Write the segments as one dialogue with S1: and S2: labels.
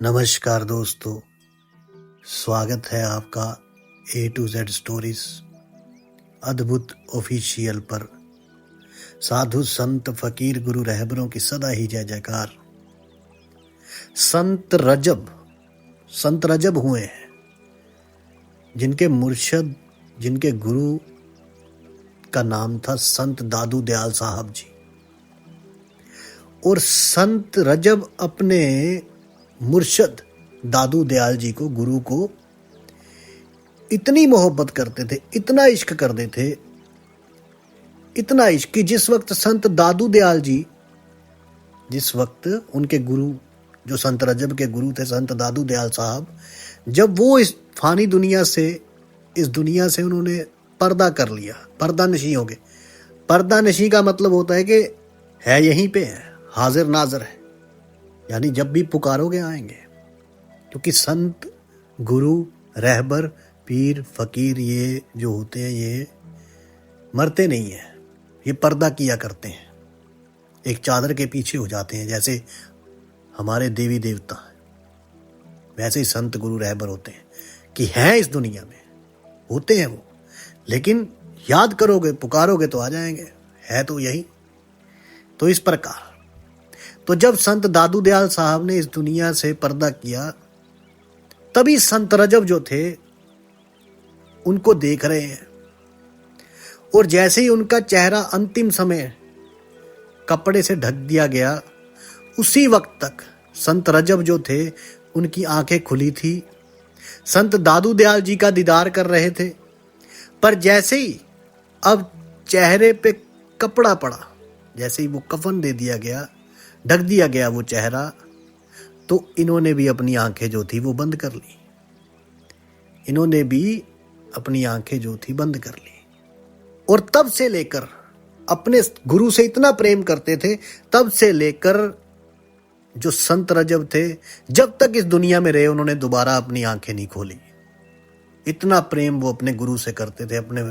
S1: नमस्कार दोस्तों, स्वागत है आपका ए टू जेड स्टोरीज अद्भुत ऑफिशियल पर। साधु संत फकीर गुरु रहबरों की सदा ही जय जयकार। संत रजब हुए हैं, जिनके मुर्शद, जिनके गुरु का नाम था संत दादू दयाल साहब जी। और संत रजब अपने मुर्शद दादू दयाल जी को, गुरु को इतनी मोहब्बत करते थे, इतना इश्क करते थे, इतना इश्क कि जिस वक्त संत दादू दयाल जी, जिस वक्त उनके गुरु, जो संत रजब के गुरु थे संत दादू दयाल साहब, जब वो इस फानी दुनिया से, इस दुनिया से उन्होंने पर्दा कर लिया, पर्दा नशी हो गए। पर्दा नशी का मतलब होता है कि है यहीं पे है, हाजिर नाजर है, यानी जब भी पुकारोगे आएंगे। क्योंकि संत, गुरु, रहबर, पीर, फकीर, ये जो होते हैं ये मरते नहीं हैं, ये पर्दा किया करते हैं, एक चादर के पीछे हो जाते हैं। जैसे हमारे देवी देवता वैसे ही संत गुरु रहबर होते हैं कि हैं इस दुनिया में, होते हैं वो, लेकिन याद करोगे, पुकारोगे तो आ जाएंगे, है तो यही। तो इस प्रकार, तो जब संत दादू दयाल साहब ने इस दुनिया से पर्दा किया, तभी संत रजब जो थे उनको देख रहे हैं। और जैसे ही उनका चेहरा अंतिम समय कपड़े से ढक दिया गया, उसी वक्त तक संत रजब जो थे उनकी आंखें खुली थी, संत दादू दयाल जी का दीदार कर रहे थे। पर जैसे ही अब चेहरे पे कपड़ा पड़ा, जैसे ही वो कफन दे दिया गया, ढक दिया गया वो चेहरा, तो इन्होंने भी अपनी आंखें जो थी वो बंद कर ली। इन्होंने भी अपनी आंखें जो थी बंद कर ली। और तब से लेकर अपने गुरु से इतना प्रेम करते थे, तब से लेकर जो संत रजब थे, जब तक इस दुनिया में रहे, उन्होंने दोबारा अपनी आंखें नहीं खोली। इतना प्रेम वो अपने गुरु से करते थे, अपने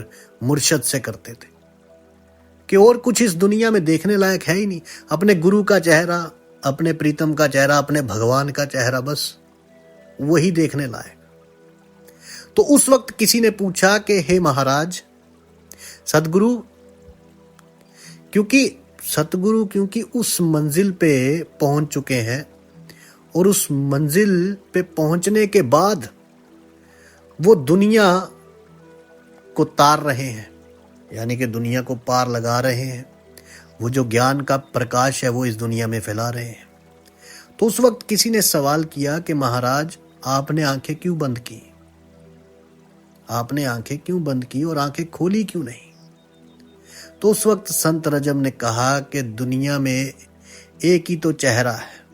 S1: मुर्शद से करते थे कि और कुछ इस दुनिया में देखने लायक है ही नहीं। अपने गुरु का चेहरा, अपने प्रीतम का चेहरा, अपने भगवान का चेहरा, बस वही देखने लायक। तो उस वक्त किसी ने पूछा कि हे महाराज सतगुरु, क्योंकि उस मंजिल पे पहुंच चुके हैं, और उस मंजिल पे पहुंचने के बाद वो दुनिया को तार रहे हैं, यानी कि दुनिया को पार लगा रहे हैं, वो जो ज्ञान का प्रकाश है वो इस दुनिया में फैला रहे हैं। तो उस वक्त किसी ने सवाल किया कि महाराज आपने आंखें क्यों बंद की, आपने आंखें क्यों बंद की और आंखें खोली क्यों नहीं? तो उस वक्त संत रजब ने कहा कि दुनिया में एक ही तो चेहरा है,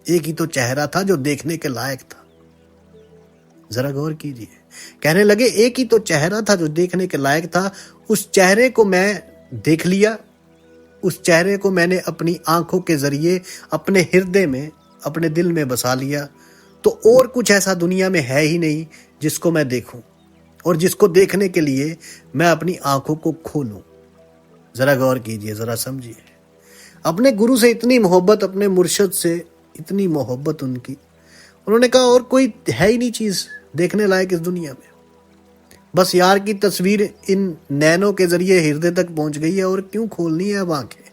S1: एक ही तो चेहरा था जो देखने के लायक था। जरा गौर कीजिए, कहने लगे एक ही तो चेहरा था जो देखने के लायक था, उस चेहरे को मैं देख लिया, उस चेहरे को मैंने अपनी आंखों के जरिए अपने हृदय में, अपने दिल में बसा लिया। तो और कुछ ऐसा दुनिया में है ही नहीं जिसको मैं देखूं और जिसको देखने के लिए मैं अपनी आंखों को खोलूं। जरा गौर कीजिए, जरा समझिए। अपने गुरु से इतनी मोहब्बत, अपने मुर्शद से इतनी मोहब्बत उनकी, उन्होंने कहा और कोई है ही नहीं चीज देखने लायक इस दुनिया में, बस यार की तस्वीर इन नैनों के जरिए हृदय तक पहुंच गई है, और क्यों खोलनी है अब आंखें,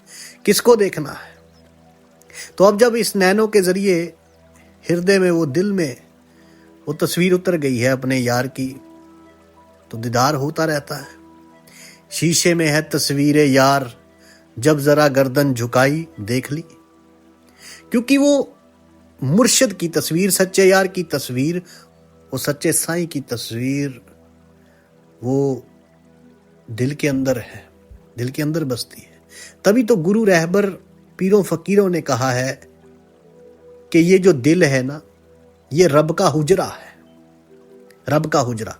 S1: किसको देखना है? तो अब जब इस नैनों के जरिए हृदय में, वो दिल में वो तस्वीर उतर गई है अपने यार की, तो दीदार होता रहता है। शीशे में है तस्वीर यार, जब जरा गर्दन झुकाई देख ली। क्योंकि वो मुर्शिद की तस्वीर, सच्चे यार की तस्वीर, वो सच्चे साईं की तस्वीर, वो दिल के अंदर है, दिल के अंदर बसती है। तभी तो गुरु रहबर पीरों फकीरों ने कहा है कि ये जो दिल है ना, ये रब का हुजरा है, रब का हुजरा।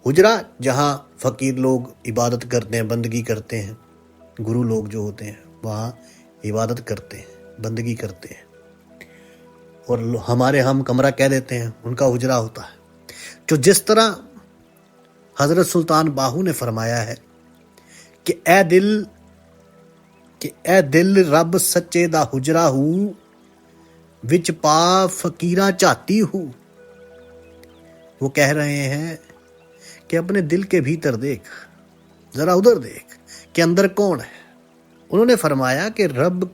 S1: हुजरा जहां फकीर लोग इबादत करते हैं, बंदगी करते हैं, गुरु लोग जो होते हैं वहां इबादत करते हैं, बंदगी करते हैं, और हम कमरा कह देते हैं, उनका हुजरा होता है। जो जिस तरह हजरत सुल्तान बाहू ने फरमाया है कि ए दिल रब सच्चे दा हुजरा हूँ, विच पा फकीरा चाहती हूं। वो कह रहे हैं कि अपने दिल के भीतर देख, जरा उधर देख कि अंदर कौन है। उन्होंने फरमाया कि रब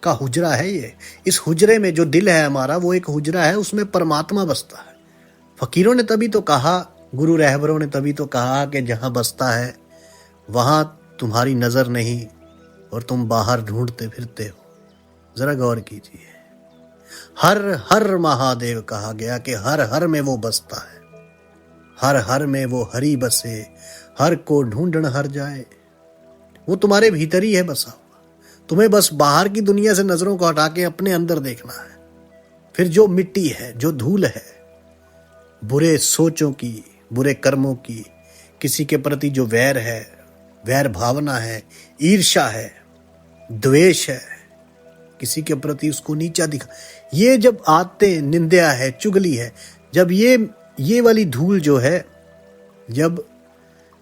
S1: का हुजरा है ये। इस हुजरे में जो दिल है हमारा, वो एक हुजरा है, उसमें परमात्मा बसता है। फकीरों ने तभी तो कहा, गुरु रहबरों ने तभी तो कहा कि जहां बसता है वहां तुम्हारी नजर नहीं और तुम बाहर ढूंढते फिरते हो। जरा गौर कीजिए, हर हर महादेव कहा गया कि हर हर में वो बसता है। हर हर में वो हरि बसे, हर को ढूंढन हर जाए। वो तुम्हारे भीतर ही है बसा हुआ। तुम्हें बस बाहर की दुनिया से नजरों को हटा के अपने अंदर देखना है। फिर जो मिट्टी है, जो धूल है, बुरे सोचों की, बुरे कर्मों की, किसी के प्रति जो वैर है, वैर भावना है, ईर्ष्या है, द्वेष है, किसी के प्रति उसको नीचा दिखा, ये जब आते, निंदा है, चुगली है, जब ये वाली धूल जो है जब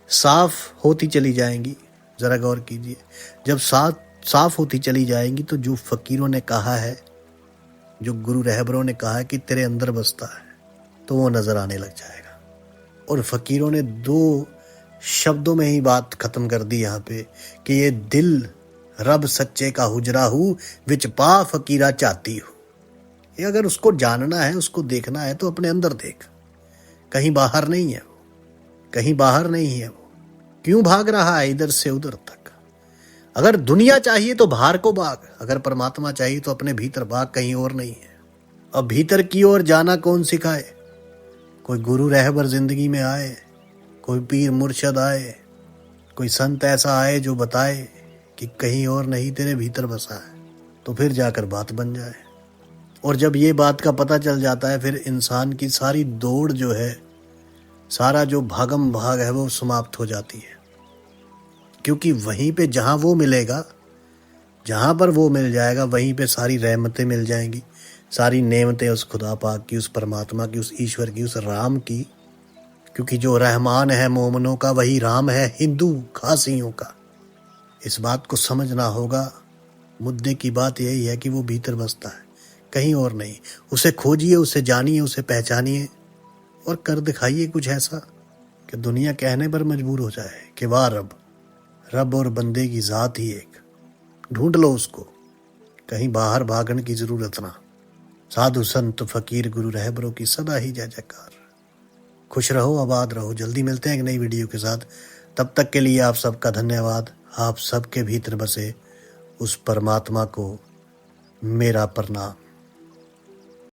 S1: साफ होती चली जाएंगी, जरा गौर कीजिए, जब साफ होती चली जाएंगी तो जो फकीरों ने कहा है, जो गुरु रहबरों ने कहा है कि तेरे अंदर बसता है, तो वो नजर आने लग जाएगा। और फकीरों ने 2 शब्दों में ही बात खत्म कर दी यहाँ पे कि ये दिल रब सच्चे का हुजरा हूं, विच पा फकीरा चाहती हूं। ये अगर उसको जानना है, उसको देखना है तो अपने अंदर देख, कहीं बाहर नहीं है वो, कहीं बाहर नहीं है वो। क्यों भाग रहा है इधर से उधर तक? अगर दुनिया चाहिए तो बाहर को भाग, अगर परमात्मा चाहिए तो अपने भीतर भाग, कहीं और नहीं है। अब भीतर की ओर जाना कौन सिखाए? कोई गुरु रहबर जिंदगी में आए, कोई पीर मुर्शद आए, कोई संत ऐसा आए जो बताए कि कहीं और नहीं, तेरे भीतर बसा है, तो फिर जाकर बात बन जाए। और जब ये बात का पता चल जाता है, फिर इंसान की सारी दौड़ जो है, सारा जो भागम भाग है, वो समाप्त हो जाती है। क्योंकि वहीं पे जहां वो मिलेगा, जहां पर वो मिल जाएगा, वहीं पे सारी रहमतें मिल जाएंगी, सारी नेमतें उस खुदा पाक की, उस परमात्मा की, उस ईश्वर की, उस राम की। क्योंकि जो रहमान है मोमनों का, वही राम है हिंदू खासियों का। इस बात को समझना होगा। मुद्दे की बात यही है कि वो भीतर बसता है, कहीं और नहीं। उसे खोजिए, उसे जानिए, उसे पहचानिए और कर दिखाइए कुछ ऐसा कि दुनिया कहने पर मजबूर हो जाए कि वाह रब और बंदे की जात ही एक। ढूंढ लो उसको, कहीं बाहर भागने की जरूरत ना। साधु संत फकीर गुरु रहबरों की सदा ही जय जयकार। खुश रहो, आबाद रहो। जल्दी मिलते हैं एक नई वीडियो के साथ। तब तक के लिए आप सबका धन्यवाद। आप सबके भीतर बसे उस परमात्मा को मेरा प्रणाम।